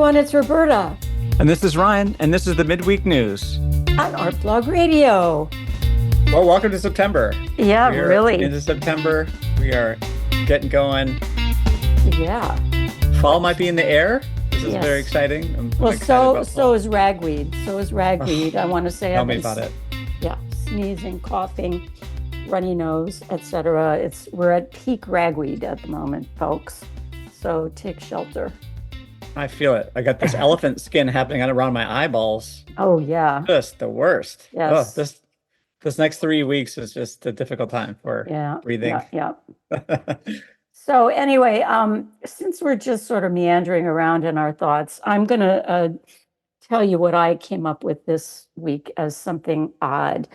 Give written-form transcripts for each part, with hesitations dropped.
everyone, it's Roberta And this is Ryan, and this is the Midweek News. on Art Blog Radio. Well, welcome to September. Yeah, We're really. into September. We are getting going. Yeah. Fall might be in the air. This is Yes. very exciting. I'm Well, excited so about fall. is ragweed. So is ragweed. I want to say Tell me about it. Yeah, sneezing, coughing, runny nose, etc. We're at peak ragweed at the moment, folks. So take shelter. I feel it. I got this elephant skin happening around my eyeballs. Oh yeah. Just the worst. Yes. Oh, this next 3 weeks is just a difficult time for breathing. Yeah. So anyway, since we're just sort of meandering around in our thoughts, I'm going to tell you what I came up with this week as something odd.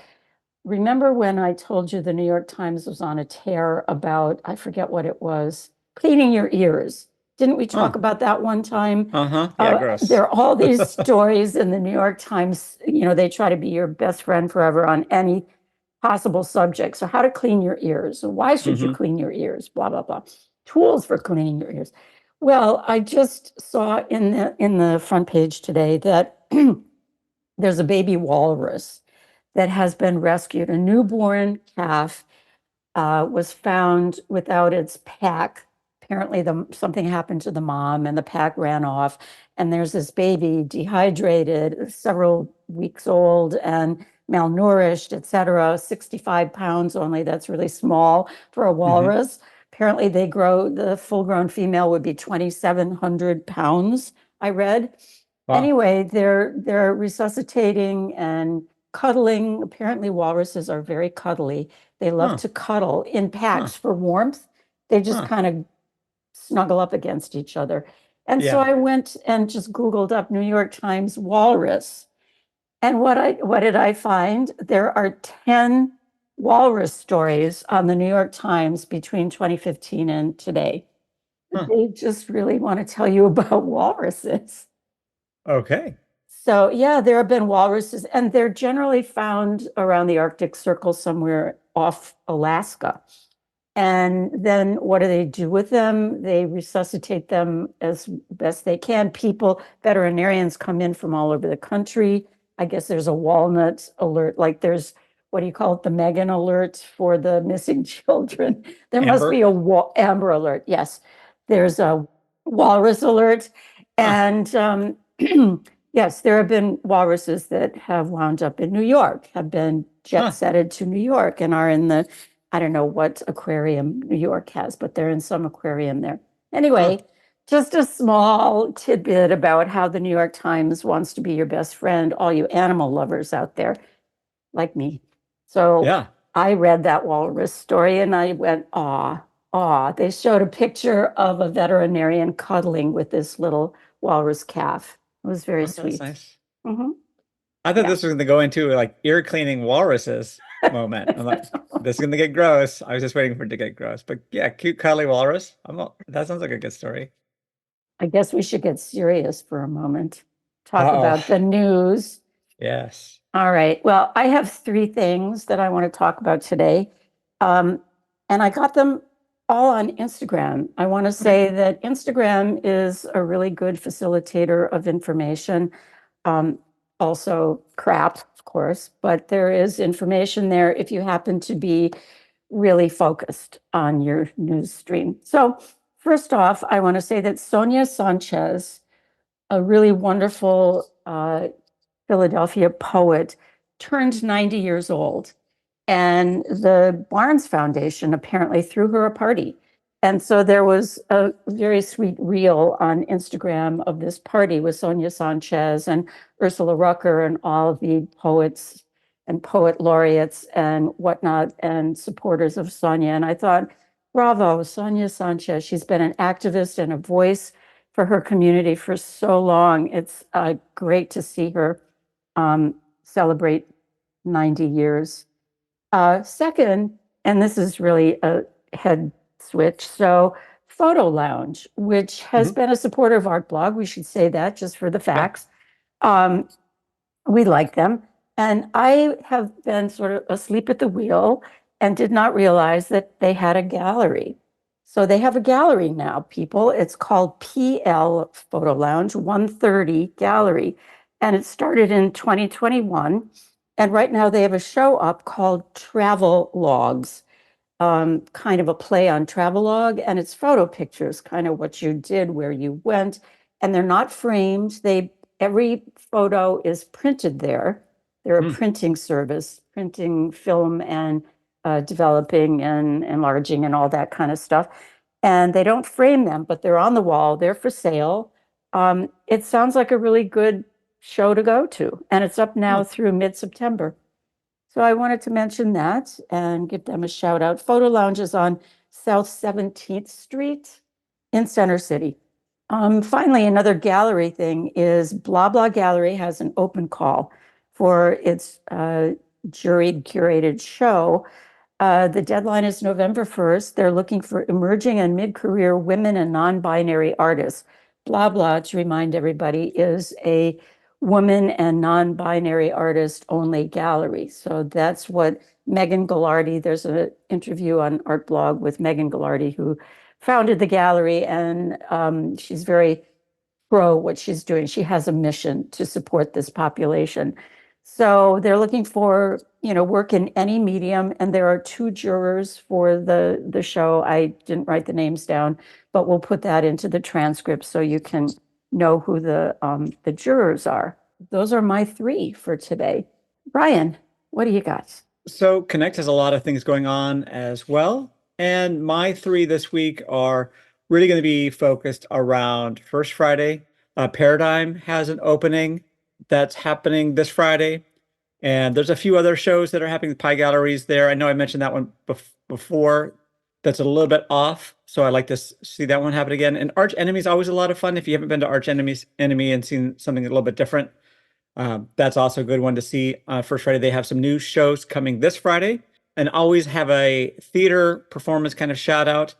Remember when I told you the New York Times was on a tear about, I forget what it was, cleaning your ears? Didn't we talk about that one time? Yeah, gross. There are all these stories in the New York Times. You know, they try to be your best friend forever on any possible subject. So how to clean your ears. Why should you clean your ears? Blah, blah, blah. Tools for cleaning your ears. Well, I just saw in the front page today that there's a baby walrus that has been rescued. A newborn calf was found without its pack. Apparently something happened to the mom and the pack ran off. And there's this baby dehydrated, several weeks old and malnourished, etc. 65 pounds only. That's really small for a walrus. Apparently the full-grown female would be 2,700 pounds, I read. Wow. Anyway, they're resuscitating and cuddling. Apparently walruses are very cuddly. They love to cuddle in packs for warmth. They just kind of snuggle up against each other. And so I went and just Googled up New York Times walrus. And what did I find? There are 10 walrus stories on the New York Times between 2015 and today. They just really want to tell you about walruses. Okay. So yeah, there have been walruses, and they're generally found around the Arctic Circle somewhere off Alaska. And then what do they do with them? They resuscitate them as best they can. Veterinarians come in from all over the country. I guess there's a walnut alert, like there's, what do you call it? The Megan alert for the missing children. There must be a Amber alert. Yes, there's a walrus alert. And yes, there have been walruses that have wound up in New York, have been jet-setted to New York and are in the, I don't know what aquarium New York has, but they're in some aquarium there. Anyway, just a small tidbit about how the New York Times wants to be your best friend, all you animal lovers out there, like me. So I read that walrus story and I went, aw. They showed a picture of a veterinarian cuddling with this little walrus calf. It was very sweet. That's nice. Mm-hmm. I thought this was going to go into like ear cleaning walruses moment. I'm like, this is going to get gross. I was just waiting for it to get gross. But yeah, cute cuddly walrus. That sounds like a good story. I guess we should get serious for a moment. Talk about the news. Yes. All right. Well, I have 3 things that I want to talk about today. And I got them all on Instagram. I want to say that Instagram is a really good facilitator of information. Also crap, of course, but there is information there if you happen to be really focused on your news stream. So first off, I want to say that Sonia Sanchez, a really wonderful Philadelphia poet, turned 90 years old. And the Barnes Foundation apparently threw her a party. And so there was a very sweet reel on Instagram of this party with Sonia Sanchez and Ursula Rucker and all of the poets and poet laureates and whatnot and supporters of Sonia. And I thought, bravo, Sonia Sanchez. She's been an activist and a voice for her community for so long. It's great to see her celebrate 90 years. Second, and this is really a head switch, so PhotoLounge, which has been a supporter of Art Blog, we should say that just for the facts. We like them. And I have been sort of asleep at the wheel and did not realize that they had a gallery. So they have a gallery now, people. It's called PL PhotoLounge 130 Gallery. And it started in 2021. And right now they have a show up called Travel Logs, kind of a play on travelogue, and it's photo pictures, kind of what you did, where you went, and they're not framed. Every photo is printed there. They're a Hmm. printing service, printing film and developing and enlarging and all that kind of stuff. And they don't frame them, but they're on the wall. They're for sale. It sounds like a really good show to go to, and it's up now through mid-September. So I wanted to mention that and give them a shout out. Photo Lounge is on South 17th Street in Center City. Finally, another gallery thing is Blah Blah Gallery has an open call for its juried curated show. The deadline is November 1st. They're looking for emerging and mid-career women and non-binary artists. Blah Blah, to remind everybody, is a woman and non-binary artist only gallery. So that's what Megan Gallardi, there's an interview on Art Blog with Megan Gallardi, who founded the gallery, and she's very pro what she's doing. She has a mission to support this population. So they're looking for, work in any medium, and there are two jurors for the show. I didn't write the names down, but we'll put that into the transcript so you can know who the jurors are. Those are my three for today. Brian, what do you got? So Connect has a lot of things going on as well. And my three this week are really going to be focused around First Friday. Paradigm has an opening that's happening this Friday. And there's a few other shows that are happening with Pie Galleries there. I know I mentioned that one before. That's a little bit off. So I like to see that one happen again. And Arch Enemy is always a lot of fun. If you haven't been to Arch Enemy and seen something a little bit different, that's also a good one to see. First Friday, they have some new shows coming this Friday, and always have a theater performance kind of shout out.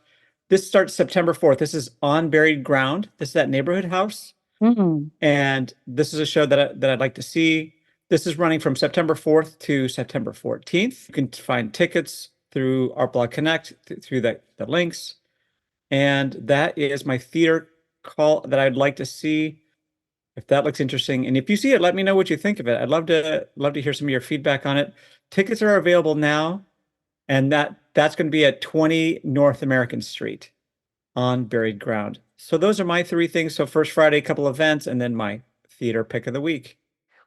This starts September 4th. This is On Buried Ground. This is at Neighborhood House. And this is a show that I'd like to see. This is running from September 4th to September 14th. You can find tickets through Art Blog Connect, through the links. And that is my theater call that I'd like to see. If that looks interesting, and if you see it, let me know what you think of it. I'd love to hear some of your feedback on it. Tickets are available now, and that's going to be at 20 North American Street on Buried Ground. So those are my three things. So First Friday, couple events, and then my theater pick of the week.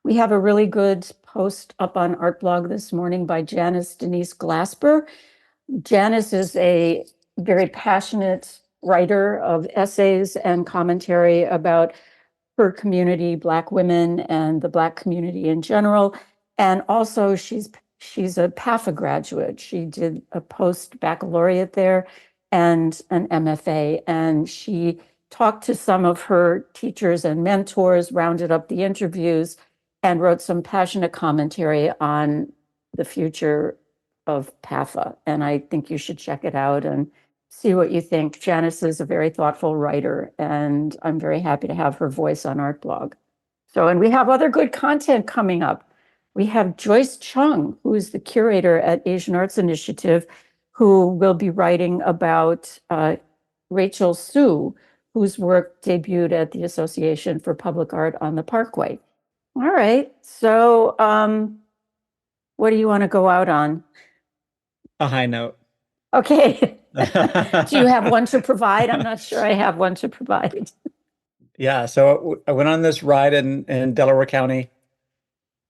We have a really good post up on Art Blog this morning by Janice Denise Glasper. Janice is a very passionate writer of essays and commentary about her community, Black women, and the Black community in general. And also she's a PAFA graduate. She did a post-baccalaureate there and an MFA. And she talked to some of her teachers and mentors, rounded up the interviews, and wrote some passionate commentary on the future of PAFA. And I think you should check it out and see what you think. Janice is a very thoughtful writer, and I'm very happy to have her voice on Art Blog. So, and we have other good content coming up. We have Joyce Chung, who is the curator at Asian Arts Initiative, who will be writing about Rachel Sue, whose work debuted at the Association for Public Art on the Parkway. All right, so what do you want to go out on? A high note. Okay. Do you have one to provide? I'm not sure I have one to provide. Yeah, so I went on this ride in Delaware County,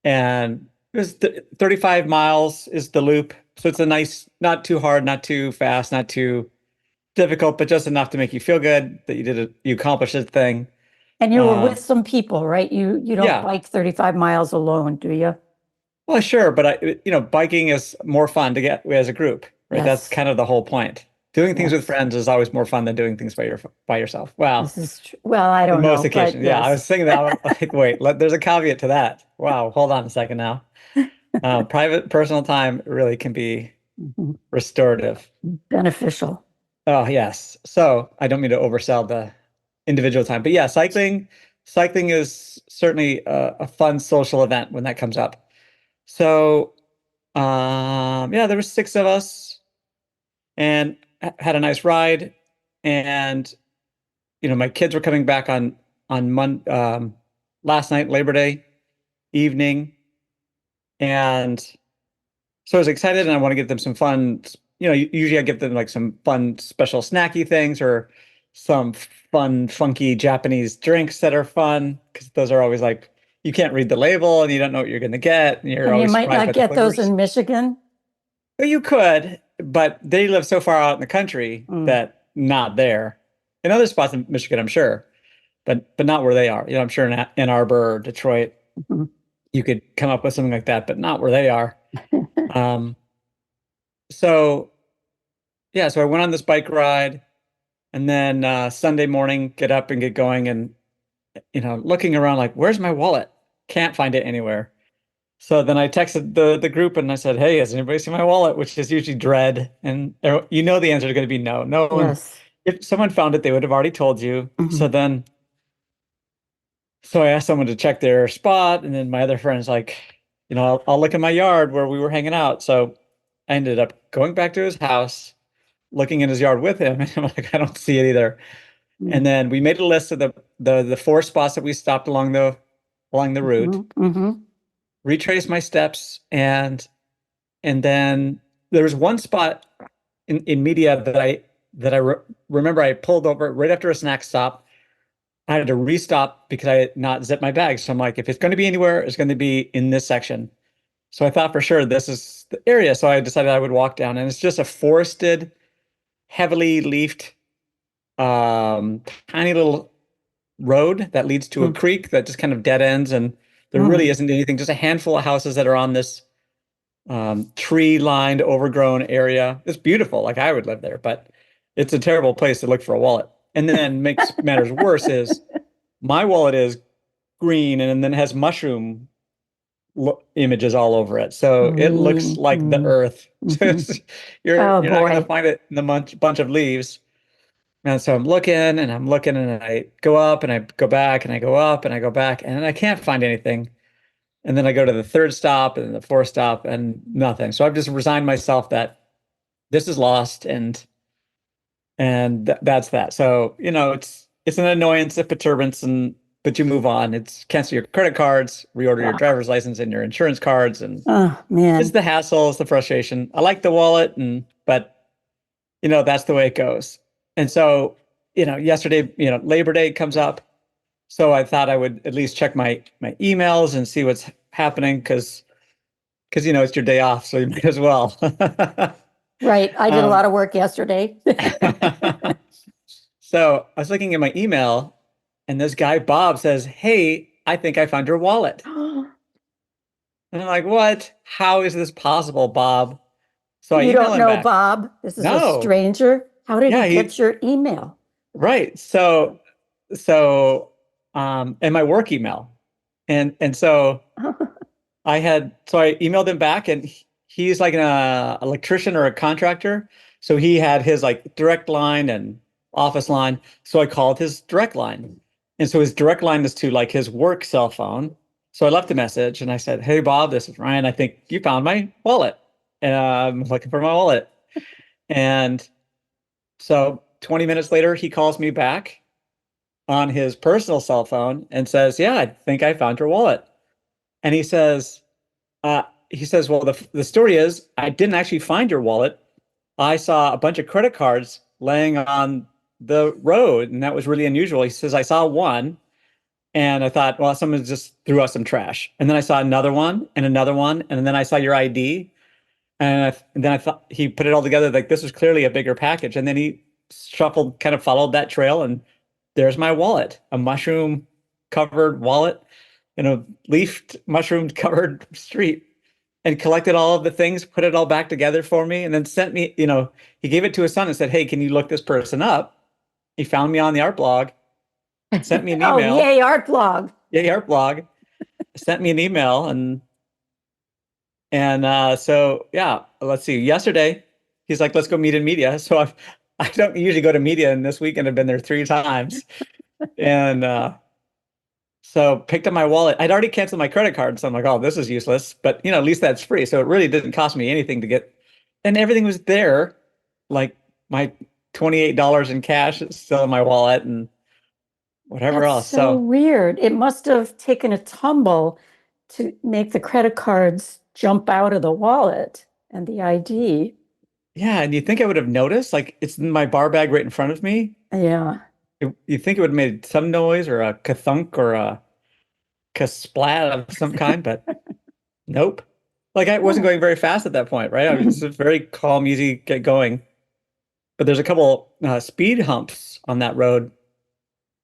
and it was 35 miles is the loop. So it's a nice, not too hard, not too fast, not too difficult, but just enough to make you feel good that you accomplished this thing. And you were with some people, right? You don't Yeah. bike 35 miles alone, do you? Well, sure, but biking is more fun to get as a group, right? Yes. That's kind of the whole point. Doing things with Yes. friends is always more fun than doing things by yourself. Wow. This is true. Well, I don't In know, most occasions. but Yeah, I yes. was thinking that. I was like, wait, there's a caveat to that. Wow, hold on a second now. Private, personal time really can be restorative. Beneficial. Oh, yes. So I don't mean to oversell the individual time, but yeah, cycling is certainly a fun social event when that comes up. So, yeah, there were 6 of us and had a nice ride. and my kids were coming back on last night, Labor Day evening, and so I was excited, and I want to get them some fun. Usually I give them like some fun, special snacky things or some fun, funky Japanese drinks that are fun because those are always like you can't read the label and you don't know what you're going to get, and you're And you always might surprised not by the get those flavors. in Michigan. Well, you could, but they live so far out in the country Mm, that not there. In other spots in Michigan, I'm sure, but not where they are. I'm sure in Ann Arbor or Detroit, mhm. you could come up with something like that, but not where they are. Um, so yeah, so I went on this bike ride, and then Sunday morning, get up and get going, and looking around like, where's my wallet? Can't find it anywhere. So then I texted the group and I said, hey, has anybody seen my wallet? Which is usually dread. And the answer is going to be no. No one, Yes. if someone found it, they would have already told you. Mhm. So I asked someone to check their spot. And then my other friend's like, I'll look in my yard where we were hanging out. So I ended up going back to his house, looking in his yard with him. And I'm like, I don't see it either. Mm, And then we made a list of the four spots that we stopped along the route, mhm, mhm, retraced my steps, and then there was one spot in media that I remember I pulled over right after a snack stop. I had to restop because I had not zipped my bag. So I'm like, if it's going to be anywhere, it's going to be in this section. So I thought for sure this is the area. So I decided I would walk down, and it's just a forested, heavily leafed, tiny little road that leads to a mm, creek that just kind of dead ends, and there really mm. isn't anything, just a handful of houses that are on this tree-lined, overgrown area. It's beautiful, like I would live there, but it's a terrible place to look for a wallet. And then makes matters worse is my wallet is green and then has mushroom images all over it, so it looks Green. like the Mm, earth. So mhm. you're Oh you're not going to boy. find it in the bunch of leaves. And so I'm looking and I'm looking and I go up and I go back and I go up and I go back and I can't find anything. And then I go to the third stop and the fourth stop and nothing. So I've just resigned myself that this is lost, and that's that. So, it's an annoyance, a perturbance, but you move on. It's cancel your credit cards, reorder your Wow. driver's license and your insurance cards, and Oh it's man. the hassle, it's the frustration. I like the wallet, but that's the way it goes. And so, yesterday, Labor Day comes up. So I thought I would at least check my emails and see what's happening because it's your day off, so you might as well. Right. I did a Um, lot of work yesterday. so I was looking at my email, and this guy Bob says, "Hey, I think I found your wallet." And I'm like, "What? How is this possible, Bob?" So I You email don't him know back. Bob. This is a No, stranger. How did he yeah, get your email? right. So and my work email, and so I emailed him back, and he's like an electrician or a contractor. So he had his like direct line and office line. So I called his direct line. And so his direct line is to like his work cell phone. So I left a message and I said, "Hey Bob, this is Ryan. I think you found my wallet. And I'm looking for my wallet." And so 20 minutes later, he calls me back on his personal cell phone and says, "Yeah, I think I found your wallet." And he says, "Well, the story is I didn't actually find your wallet. I saw a bunch of credit cards laying on the road, and that was really unusual." He says, "I saw one, and I thought, well, someone just threw out some trash. And then I saw another one, and then I saw your ID, and then I thought he put it all together like this was clearly a bigger package." And then he shuffled, kind of followed that trail, and there's my wallet, a mushroom covered wallet in a leafed mushroom covered street, and collected all of the things, put it all back together for me, and then sent me, he gave it to his son and said, "Hey, can you look this person up?" He found me on the art blog, sent me an Oh, email. yay, art blog. Yeah, art blog sent me an email, and so yeah, let's see. Yesterday, he's like, "Let's go meet in media." So I don't usually go to media, and this weekend I've been there 3 times, and so picked up my wallet. I'd already canceled my credit card, so I'm like, "Oh, this is useless." But at least that's free. So it really didn't cost me anything to get, and everything was there. Like my $28 in cash that's still in my wallet and whatever That's else. so So weird. It must have taken a tumble to make the credit cards jump out of the wallet and the ID. yeah, and you think I would have noticed? Like it's in my bar bag right in front of me. Yeah. You think it would have made some noise or a kathunk or a kasplat of some kind, but nope. Like I wasn't Oh. going very fast at that point, right? I was very calm, easy, get going. But there's a couple speed humps on that road,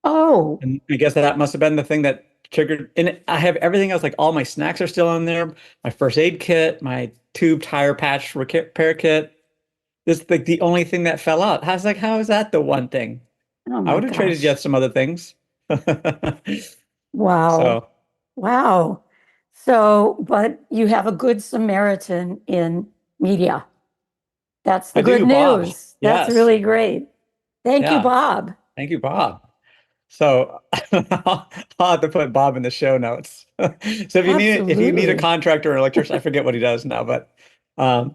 Oh, and I guess that must have been the thing that triggered. And I have everything else, like all my snacks are still on there, my first aid kit, my tube tire patch repair kit. This is like the only thing that fell out. I was like, how is that the one thing? oh I my would have traded you gosh. some other things. Wow. So Wow. So, but you have a good Samaritan in media. That's the I good do, Bob. That's Yes. really great. Thank you, Yeah. Bob. Thank you, Bob. So I'll have to put Bob in the show notes. So if you need a Absolutely. contractor or electrician, I forget what he does now, but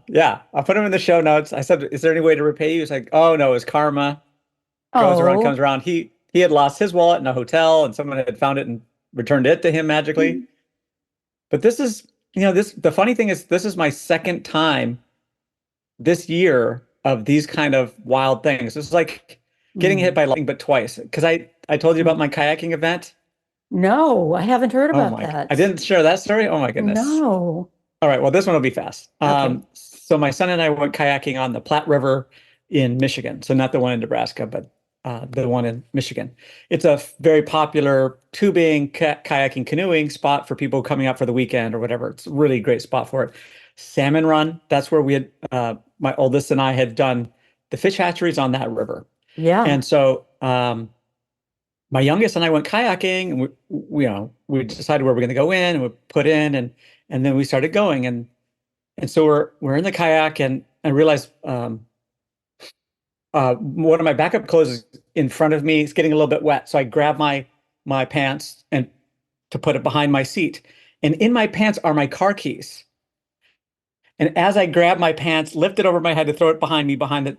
yeah, I'll put him in the show notes. I said, is there any way to repay you? He's like, oh no, it's karma. Goes around, comes Oh, around. He had lost his wallet in a hotel and someone had found it and returned it to him magically. But this is, the funny thing is this is my second time this year of these kind of wild things. It's like getting hit mm, by lightning, but twice. Because I told you about mm. my kayaking event. No, I haven't heard Oh about my, I that. didn't share that story. Oh my goodness. No. All right, well, this one will be fast. Okay. So my son and I went kayaking on the Platte River in Michigan. So not the one in Nebraska, but the one in Michigan. It's a very popular tubing, kayaking, canoeing spot for people coming out for the weekend or whatever. It's a really great spot for it. Salmon Run, that's where we had, my oldest and I had done the fish hatcheries on that river. Yeah. And so my youngest and I went kayaking, and we decided where we're going to go in, and we put in, and then we started going, and so we're in the kayak, and I realized one of my backup clothes is in front of me. It's getting a little bit wet, so I grab my pants and to put it behind my seat, and in my pants are my car keys. And as I grab my pants, lift it over my head to throw it behind me,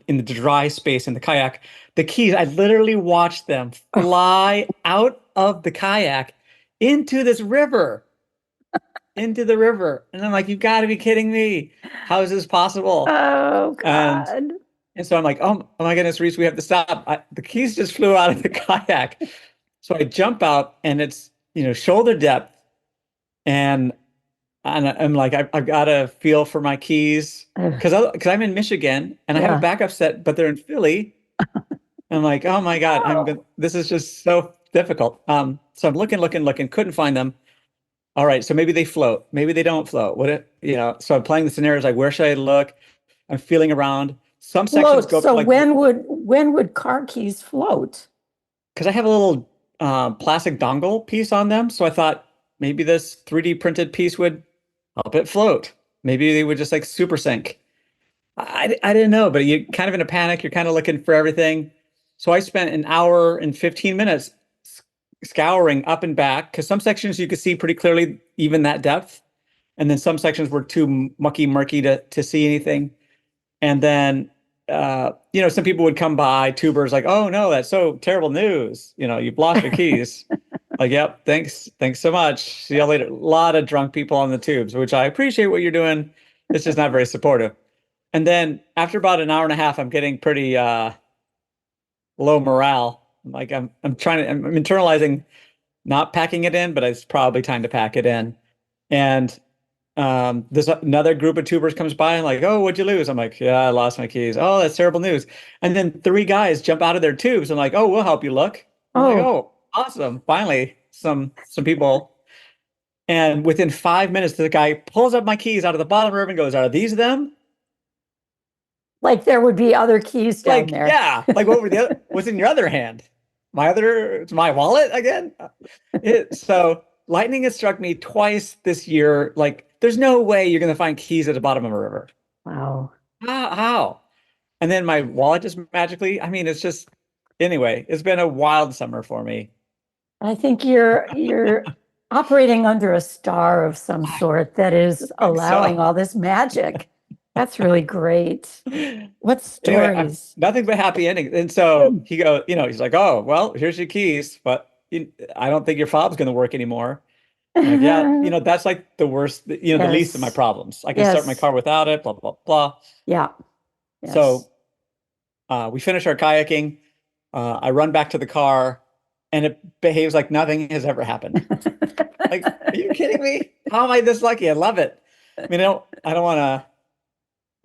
in the dry space in the kayak, the keys, I literally watched them fly out of the kayak into this river, into the river. And I'm like, you've got to be kidding me. How is this possible? Oh And God. and so I'm like, oh my goodness, Reese, we have to stop. The keys just flew out of the kayak. So I jump out and it's, shoulder depth. And I'm like, I've got to feel for my keys Ugh. because I'm in Michigan and I have a Yeah. backup set, but they're in Philly. I'm like, oh my God, Oh. this is just so difficult. So I'm looking, couldn't find them. All right, so maybe they float, maybe they don't float. So I'm playing the scenarios like, where should I look? I'm feeling around. Some sections Float. go up to So like, when would car keys float? because I have a little plastic dongle piece on them. So I thought maybe this 3D printed piece would help it float. Maybe they would just like super sync. I didn't know, but you're kind of in a panic. You're kind of looking for everything. So I spent an hour and 15 minutes scouring up and back because some sections you could see pretty clearly, even that depth. And then some sections were too mucky, murky to see anything. And then, some people would come by, tubers, like, oh no, that's so terrible news. You've lost your keys. Like, yep, thanks so much. See you later. A lot of drunk people on the tubes, which I appreciate what you're doing. It's just not very supportive. And then after about an hour and a half, I'm getting pretty low morale. Like I'm internalizing not packing it in, but it's probably time to pack it in. And this another group of tubers comes by and like, oh, what'd you lose? I'm like, yeah, I lost my keys. Oh, that's terrible news. And then three guys jump out of their tubes and like, oh, we'll help you look. I'm like, Oh, oh, awesome. Finally, some people. And within 5 minutes, the guy pulls up my keys out of the bottom of the river and goes, are these them? like there would be other keys down Like, there. yeah. Like what's in your other hand? It's my wallet again? So lightning has struck me twice this year. Like, there's no way you're gonna find keys at the bottom of a river. Wow. How? And then my wallet just magically, it's just anyway, it's been a wild summer for me. I think you're operating under a star of some I sort that is think allowing so. all this magic. That's really great. What Anyway, stories? nothing but happy endings. And so he goes, he's like, "Oh, well, here's your keys, but I don't think your fob's going to work anymore." I'm like, yeah, that's like the worst, the least of my Yes. problems. I can start my Yes. car without it, blah, blah, blah. Yeah. Yes. So we finish our kayaking. I run back to the car and it behaves like nothing has ever happened. Like, are you kidding me? How am I this lucky? I love it. I mean, I don't want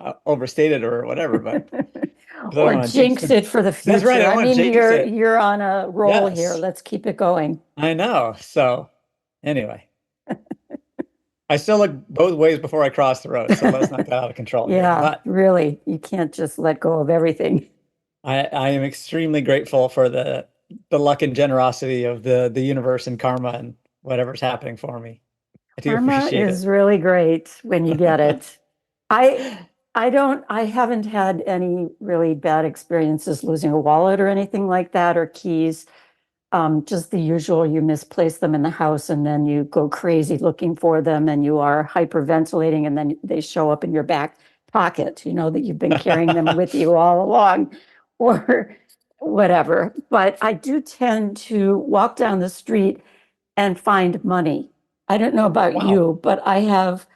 to overstate it or whatever, but 'cause I don't Or want to jinx jinx it. it for the That's right. I future. don't I want to mean, jinx you're it. you're on a roll here. Yes, Let's keep it going. I know. So anyway, I still look both ways before I cross the road. So let's not get out of control here. Yeah, But really. You can't just let go of everything. I am extremely grateful for the luck and generosity of the universe and karma and whatever's happening for me. I do Karma appreciate is it. really great when you get it. I I haven't had any really bad experiences losing a wallet or anything like that or keys. Just the usual, you misplace them in the house and then you go crazy looking for them and you are hyperventilating and then they show up in your back pocket, that you've been carrying them with you all along or whatever. But I do tend to walk down the street and find money. I don't know about Wow. you, but I have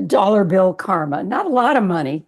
dollar bill karma, not a lot of money.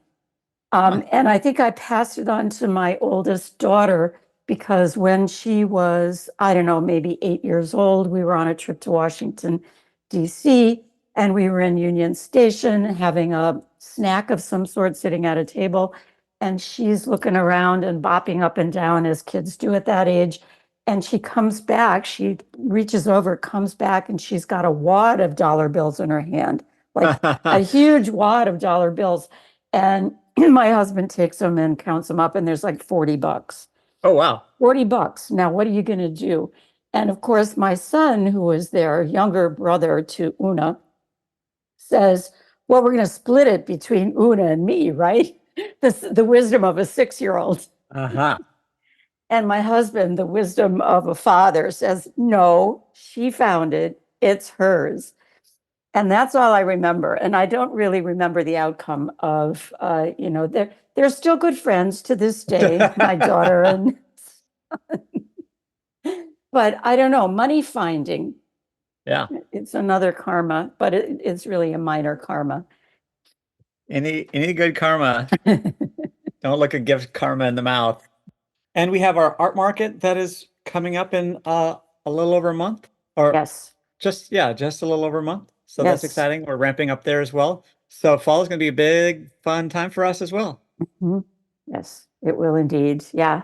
Huh. And I think I passed it on to my oldest daughter because when she was, I don't know, maybe 8 years old, we were on a trip to Washington, D.C., and we were in Union Station having a snack of some sort, sitting at a table. And she's looking around and bopping up and down as kids do at that age. And she comes back, she reaches over, comes back, and she's got a wad of dollar bills in her hand, like a huge wad of dollar bills. And my husband takes them and counts them up, and there's like $40. Oh, wow. $40. Now, what are you going to do? And of course, my son, who was their younger brother to Una, says, well, we're going to split it between Una and me, right? The wisdom of a 6-year-old. Uh-huh. And my husband, the wisdom of a father, says, no, she found it. It's hers. And that's all I remember. And I don't really remember the outcome of, they're still good friends to this day, my daughter and, but I don't know, money finding, Yeah. it's another karma, but it's really a minor karma. Any good karma. Don't look a gift karma in the mouth. And we have our art market that is coming up in a little over a month. Or Yes, just a little over a month. So that's yes. exciting. We're ramping up there as well. So fall is going to be a big, fun time for us as well. Mhm. Yes, it will indeed. Yeah.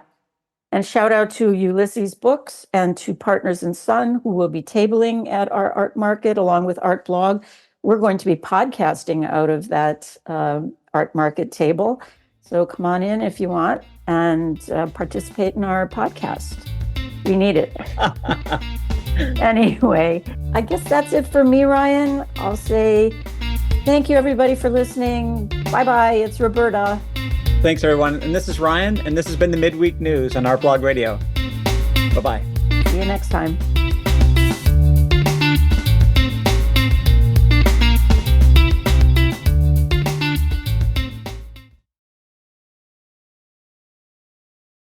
And shout out to Ulysses Books and to Partners in Sun, who will be tabling at our art market along with Art Blog. We're going to be podcasting out of that art market table. So come on in if you want and participate in our podcast. We need it. Anyway, I guess that's it for me, Ryan. I'll say thank you, everybody, for listening. Bye-bye. It's Roberta. Thanks, everyone. And this is Ryan, and this has been the Midweek News on Art Blog Radio. Bye-bye. See you next time.